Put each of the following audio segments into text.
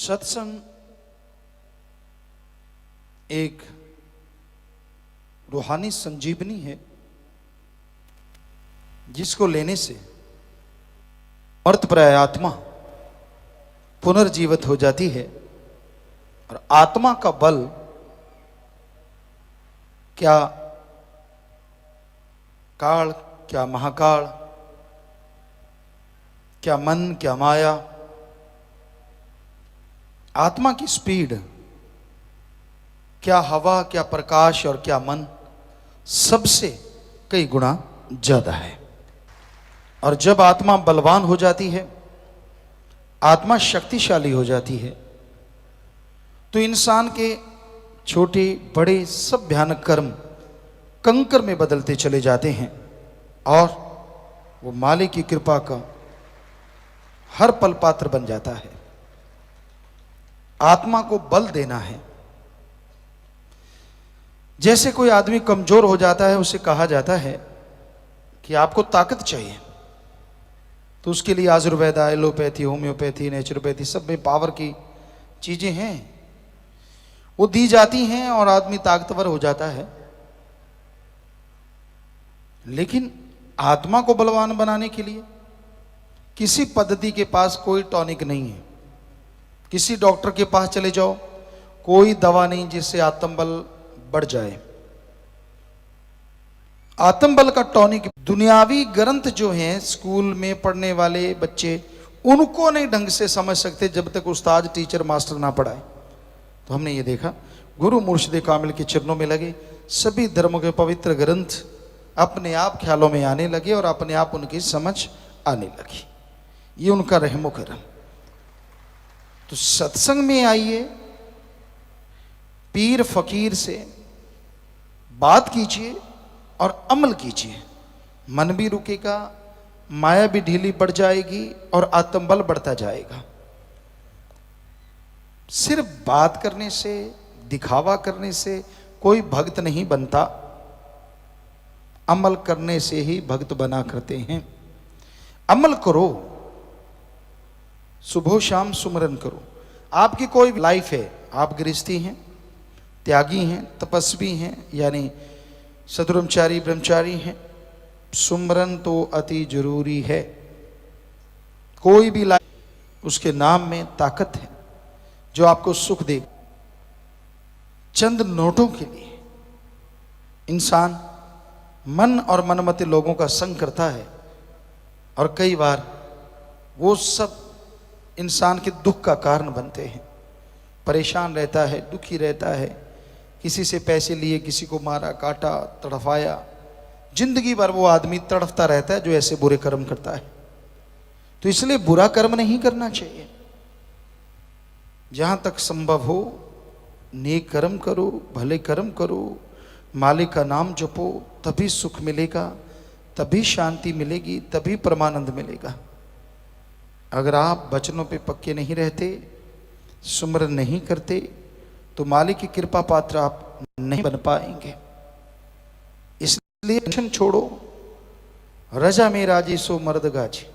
सत्संग एक रूहानी संजीवनी है जिसको लेने से मर्तप्राय आत्मा पुनर्जीवित हो जाती है और आत्मा का बल क्या काल, क्या महाकाल, क्या मन, क्या माया, आत्मा की स्पीड, क्या हवा, क्या प्रकाश और क्या मन, सबसे कई गुना ज्यादा है। और जब आत्मा बलवान हो जाती है, आत्मा शक्तिशाली हो जाती है, तो इंसान के छोटे बड़े सब भयानक कर्म कंकर में बदलते चले जाते हैं और वो मालिक की कृपा का हर पल पात्र बन जाता है। आत्मा को बल देना है। जैसे कोई आदमी कमजोर हो जाता है, उसे कहा जाता है कि आपको ताकत चाहिए, तो उसके लिए आयुर्वेदा, एलोपैथी, होम्योपैथी, नेचुरोपैथी, सब में पावर की चीजें हैं, वो दी जाती हैं और आदमी ताकतवर हो जाता है। लेकिन आत्मा को बलवान बनाने के लिए किसी पद्धति के पास कोई टॉनिक नहीं है। किसी डॉक्टर के पास चले जाओ, कोई दवा नहीं जिससे आत्मबल बढ़ जाए। आत्मबल का टॉनिक दुनियावी ग्रंथ जो हैं, स्कूल में पढ़ने वाले बच्चे उनको नहीं ढंग से समझ सकते जब तक उस्ताद, टीचर, मास्टर ना पढ़ाए। तो हमने ये देखा, गुरु मुर्शिद कामिल के चरणों में लगे, सभी धर्मों के पवित्र ग्रंथ अपने आप ख्यालों में आने लगे और अपने आप उनकी समझ आने लगी। ये उनका रहमो करम। तो सत्संग में आइए, पीर फकीर से बात कीजिए और अमल कीजिए। मन भी रुकेगा, माया भी ढीली पड़ जाएगी और आत्मबल बढ़ता जाएगा। सिर्फ बात करने से, दिखावा करने से कोई भक्त नहीं बनता, अमल करने से ही भक्त बना करते हैं। अमल करो, सुबह शाम सुमरन करो। आपकी कोई लाइफ है, आप गृहस्थी हैं, त्यागी हैं, तपस्वी हैं, यानी सदब्रह्मचारी, ब्रह्मचारी हैं, सुमरन तो अति जरूरी है। कोई भी लाइफ, उसके नाम में ताकत है जो आपको सुख दे। चंद नोटों के लिए इंसान मन और मनमते लोगों का संग करता है और कई बार वो सब इंसान के दुख का कारण बनते हैं। परेशान रहता है, दुखी रहता है, किसी से पैसे लिए, किसी को मारा, काटा, तड़फाया, जिंदगी भर वो आदमी तड़फता रहता है जो ऐसे बुरे कर्म करता है। तो इसलिए बुरा कर्म नहीं करना चाहिए। जहां तक संभव हो नेक कर्म करो, भले कर्म करो, मालिक का नाम जपो, तभी सुख मिलेगा, तभी शांति मिलेगी, तभी परमानंद मिलेगा। अगर आप वचनों पे पक्के नहीं रहते, सुमरन नहीं करते, तो मालिक की कृपा पात्र आप नहीं बन पाएंगे। इसलिए टेंशन छोड़ो, रजा में राजी सो मर्द गाजी।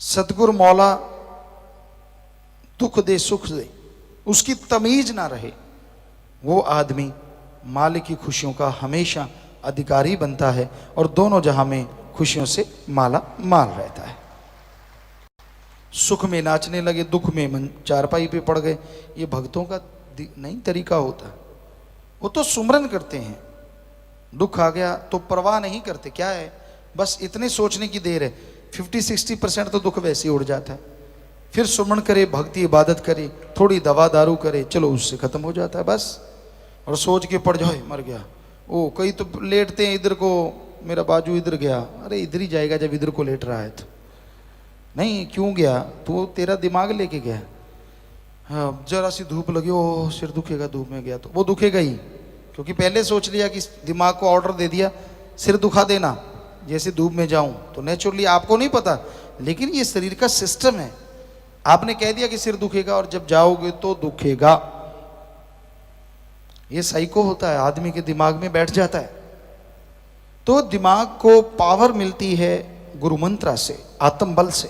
सतगुरु मौला दुख दे सुख दे, उसकी तमीज ना रहे, वो आदमी मालिक की खुशियों का हमेशा अधिकारी बनता है और दोनों जहां में खुशियों से माला माल रहता है। सुख में नाचने लगे, दुख में मन चारपाई पे पड़ गए, ये भक्तों का नहीं तरीका होता। वो तो सुमरन करते हैं, दुख आ गया तो परवाह नहीं करते, क्या है बस इतने सोचने की देर है, 50-60% तो दुख वैसे ही उड़ जाता है। फिर सुमरन करे, भक्ति इबादत करे, थोड़ी दवा दारू करे, चलो उससे खत्म हो जाता है बस। और सोच के पड़ जाए मर गया। ओ कई तो लेटते हैं, इधर को मेरा बाजू इधर गया, अरे इधर ही जाएगा जब इधर को लेट रहा है तो। नहीं, क्यों गया? तो तेरा दिमाग लेके गया। हाँ, जरा सी धूप लगी, ओ सिर दुखेगा, धूप में गया तो वो दुखेगा ही, क्योंकि पहले सोच लिया कि दिमाग को ऑर्डर दे दिया सिर दुखा देना, जैसे धूप में जाऊं। तो नेचुरली आपको नहीं पता, लेकिन ये शरीर का सिस्टम है। आपने कह दिया कि सिर दुखेगा और जब जाओगे तो दुखेगा। ये साइको होता है, आदमी के दिमाग में बैठ जाता है। तो दिमाग को पावर मिलती है गुरु मंत्रा से, आत्म बल से।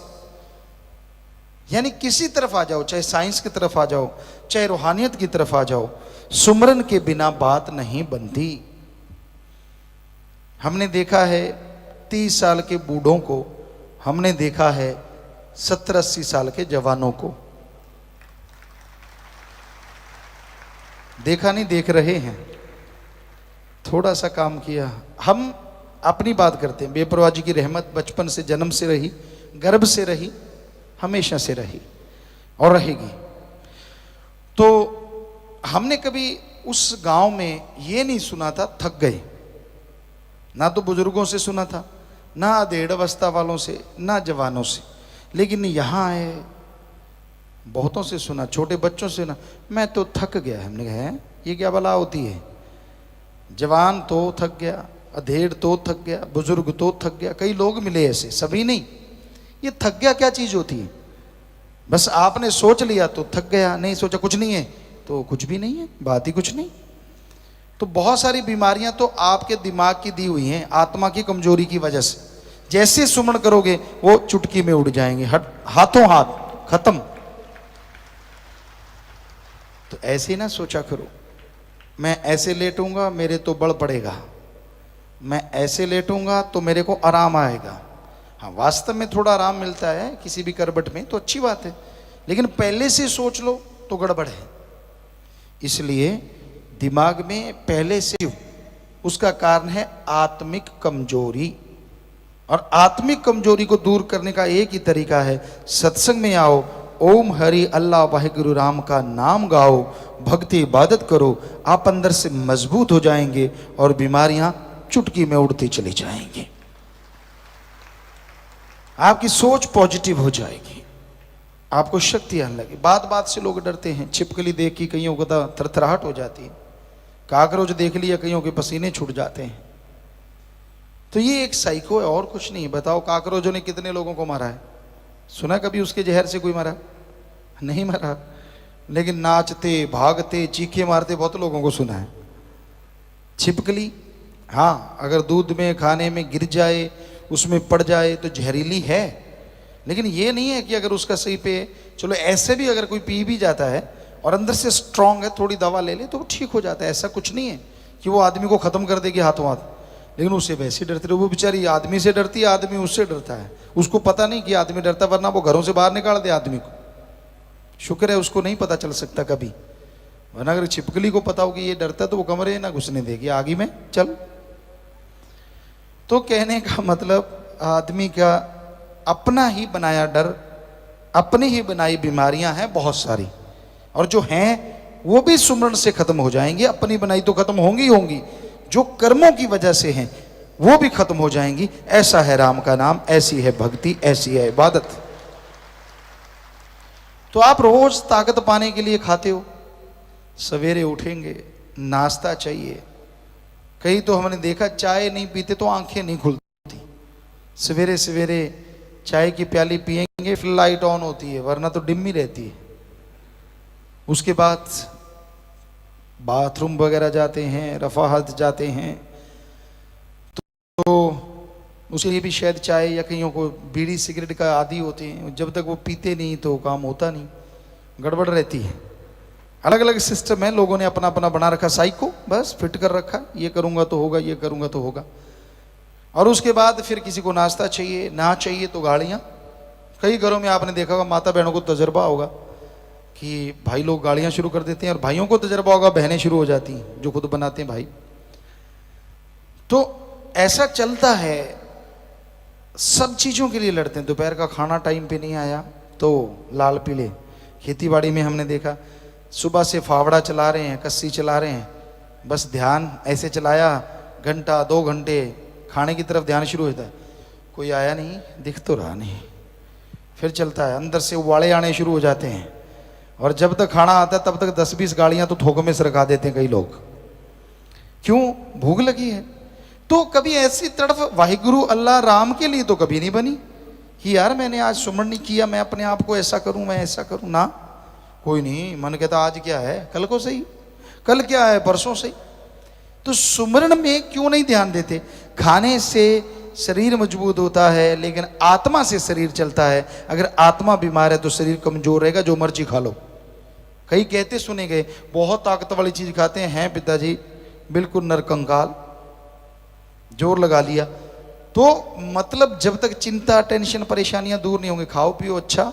यानी किसी तरफ आ जाओ, चाहे साइंस की तरफ आ जाओ, चाहे रूहानियत की तरफ आ जाओ, सुमरन के बिना बात नहीं बनती। हमने देखा है 30 साल के बूढ़ों को, हमने देखा है 70-80 साल के जवानों को। देखा नहीं, देख रहे हैं। थोड़ा सा काम किया। हम अपनी बात करते हैं, बेपरवाह जी की रहमत बचपन से, जन्म से रही, गर्भ से रही, हमेशा से रही और रहेगी। तो हमने कभी उस गांव में ये नहीं सुना था थक गए, ना तो बुजुर्गों से सुना था, ना अधेड़ अवस्था वालों से, ना जवानों से। लेकिन यहाँ आए बहुतों से सुना, छोटे बच्चों से ना, मैं तो थक गया। हमने कहा है ये क्या बला होती है? जवान तो थक गया, अधेड़ तो थक गया, बुजुर्ग तो थक गया। कई लोग मिले ऐसे, सभी नहीं। ये थक गया क्या चीज होती है? बस आपने सोच लिया तो थक गया, नहीं सोचा कुछ नहीं है तो कुछ भी नहीं है, बात ही कुछ नहीं। तो बहुत सारी बीमारियां तो आपके दिमाग की दी हुई हैं, आत्मा की कमजोरी की वजह से। जैसे सुमन करोगे वो चुटकी में उड़ जाएंगे, हाथों हाथ खत्म। तो ऐसे ना सोचा करो, मैं ऐसे लेटूंगा मेरे तो बल पड़ेगा, मैं ऐसे लेटूंगा तो मेरे को आराम आएगा। हाँ, वास्तव में थोड़ा आराम मिलता है किसी भी करवट में तो अच्छी बात है, लेकिन पहले से सोच लो तो गड़बड़ है। इसलिए दिमाग में पहले से, उसका कारण है आत्मिक कमजोरी। और आत्मिक कमजोरी को दूर करने का एक ही तरीका है, सत्संग में आओ, ओम हरि अल्लाह वाहिगुरु राम का नाम गाओ, भक्ति इबादत करो। आप अंदर से मजबूत हो जाएंगे और बीमारियां चुटकी में उड़ती चली जाएंगी। आपकी सोच पॉजिटिव हो जाएगी, आपको शक्ति आने लगी। बात बात से लोग डरते हैं, छिपकली देख के कईयों को तो थरथराहट हो जाती है, काकरोच देख लिया कईयों के पसीने छूट जाते हैं। तो ये एक साइको है और कुछ नहीं। बताओ काकरोचों ने कितने लोगों को मारा है? सुना कभी उसके जहर से कोई मारा? नहीं मारा, लेकिन नाचते भागते चीखे मारते बहुत लोगों को सुना है। छिपकली, हाँ, अगर दूध में खाने में गिर जाए, उसमें पड़ जाए तो जहरीली है, लेकिन ये नहीं है कि अगर उसका सही पे, चलो ऐसे भी अगर कोई पी भी जाता है और अंदर से स्ट्रांग है, थोड़ी दवा ले ले तो वो ठीक हो जाता है। ऐसा कुछ नहीं है कि वो आदमी को खत्म कर देगी हाथों हाथ, लेकिन उससे वैसे डरते रहो। वो बेचारी आदमी से डरती है, आदमी उससे डरता है। उसको पता नहीं कि आदमी डरता, वरना वो घरों से बाहर निकाल दे आदमी को। शुक्र है उसको नहीं पता चल सकता कभी, वरना अगर छिपकली को पता हो कि ये डरता तो वो कमरे ना घुसने देगी, आगे में चल। तो कहने का मतलब, आदमी का अपना ही बनाया डर, अपनी ही बनाई बीमारियां हैं बहुत सारी, और जो हैं वो भी सुमरण से खत्म हो जाएंगी। अपनी बनाई तो खत्म होंगी होंगी, जो कर्मों की वजह से हैं वो भी खत्म हो जाएंगी। ऐसा है राम का नाम, ऐसी है भक्ति, ऐसी है इबादत। तो आप रोज ताकत पाने के लिए खाते हो, सवेरे उठेंगे नाश्ता चाहिए। कहीं तो हमने देखा चाय नहीं पीते तो आंखें नहीं खुलती, सवेरे सवेरे चाय की प्याली पिएंगे फिर लाइट ऑन होती है, वरना तो डिम्मी रहती है। उसके बाद बाथरूम वगैरह जाते हैं, रफाहत जाते हैं, तो उसके लिए भी शायद चाय, या कईयों को बीड़ी सिगरेट का आदी होते हैं, जब तक वो पीते नहीं तो काम होता नहीं, गड़बड़ रहती है। अलग अलग सिस्टम है, लोगों ने अपना अपना बना रखा साइको, बस फिट कर रखा, ये करूँगा तो होगा, ये करूँगा तो होगा। और उसके बाद फिर किसी को नाश्ता चाहिए, ना चाहिए तो गालियाँ। कई घरों में आपने देखा होगा, माता बहनों को तजर्बा होगा कि भाई लोग गालियाँ शुरू कर देते हैं, और भाइयों को तजर्बा होगा, बहनें शुरू हो जाती हैं जो खुद बनाते हैं भाई। तो ऐसा चलता है, सब चीज़ों के लिए लड़ते हैं। दोपहर का खाना टाइम पे नहीं आया तो लाल पीले। खेती बाड़ी में हमने देखा, सुबह से फावड़ा चला रहे हैं, कस्सी चला रहे हैं, बस ध्यान ऐसे चलाया, घंटा 2 घंटे खाने की तरफ ध्यान शुरू होता है, कोई आया नहीं, दिख तो रहा नहीं, फिर चलता है, अंदर से उबाले आने शुरू हो जाते हैं, और जब तक खाना आता है तब तक 10-20 गाड़ियां तो थोक में सरका देते हैं कई लोग। क्यों? भूख लगी है। तो कभी ऐसी तड़फ वाहिगुरु अल्लाह राम के लिए तो कभी नहीं बनी कि यार मैंने आज सुमरण नहीं किया, मैं अपने आप को ऐसा करूं, मैं ऐसा करूं ना। कोई नहीं, मन कहता आज क्या है, कल को सही, कल क्या है, परसों सही। तो सुमरण में क्यों नहीं ध्यान देते? खाने से शरीर मजबूत होता है, लेकिन आत्मा से शरीर चलता है। अगर आत्मा बीमार है तो शरीर कमजोर रहेगा, जो मर्जी खा लो। कई कहते सुने गए, बहुत ताकत वाली चीज खाते हैं पिताजी, बिल्कुल नरकंकाल, जोर लगा लिया। तो मतलब जब तक चिंता, टेंशन, परेशानियां दूर नहीं होंगी, खाओ पियो अच्छा,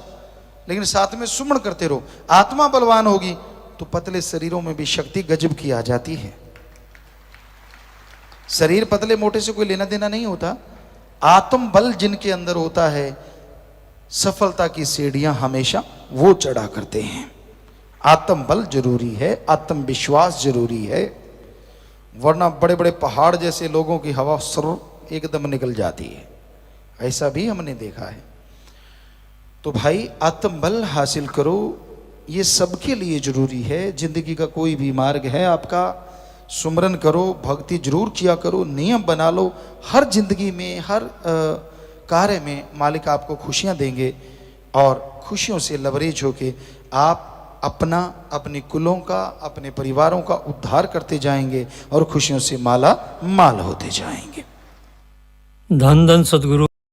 लेकिन साथ में सुमन करते रहो। आत्मा बलवान होगी तो पतले शरीरों में भी शक्ति गजब की आ जाती है। शरीर पतले मोटे से कोई लेना देना नहीं होता। आत्म बल जिनके अंदर होता है, सफलता की सीढ़ियां हमेशा वो चढ़ा करते हैं। आत्म बल जरूरी है, आत्मविश्वास जरूरी है, वरना बड़े बड़े पहाड़ जैसे लोगों की हवा सर एकदम निकल जाती है। ऐसा भी हमने देखा है। तो भाई आत्म बल हासिल करो, ये सबके लिए जरूरी है। जिंदगी का कोई भी मार्ग है आपका, सुमरन करो, भक्ति जरूर किया करो, नियम बना लो। हर जिंदगी में, हर कार्य में मालिक आपको खुशियां देंगे और खुशियों से लबरेज होके आप अपना, अपने कुलों का, अपने परिवारों का उद्धार करते जाएंगे और खुशियों से माला माल होते जाएंगे। धन धन सद्गुरु।